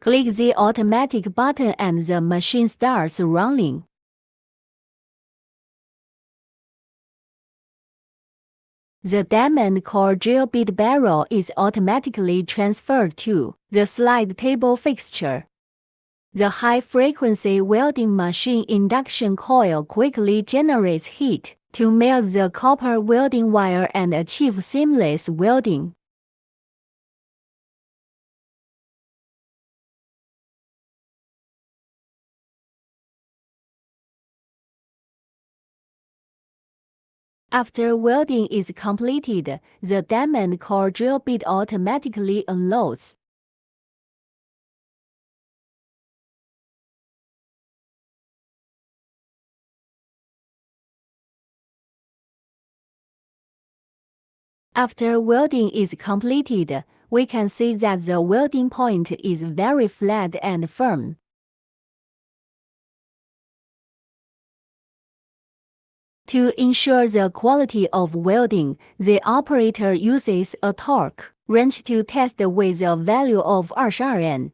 Click the automatic button and the machine starts running. The diamond core drill bit barrel is automatically transferred to the slide table fixture. The high-frequency welding machine induction coil quickly generates heat to melt the copper welding wire and achieve seamless welding. After welding is completed, the diamond core drill bit automatically unloads. After welding is completed, we can see that the welding point is very flat and firm. To ensure the quality of welding, the operator uses a torque wrench to test with a value of 20 N.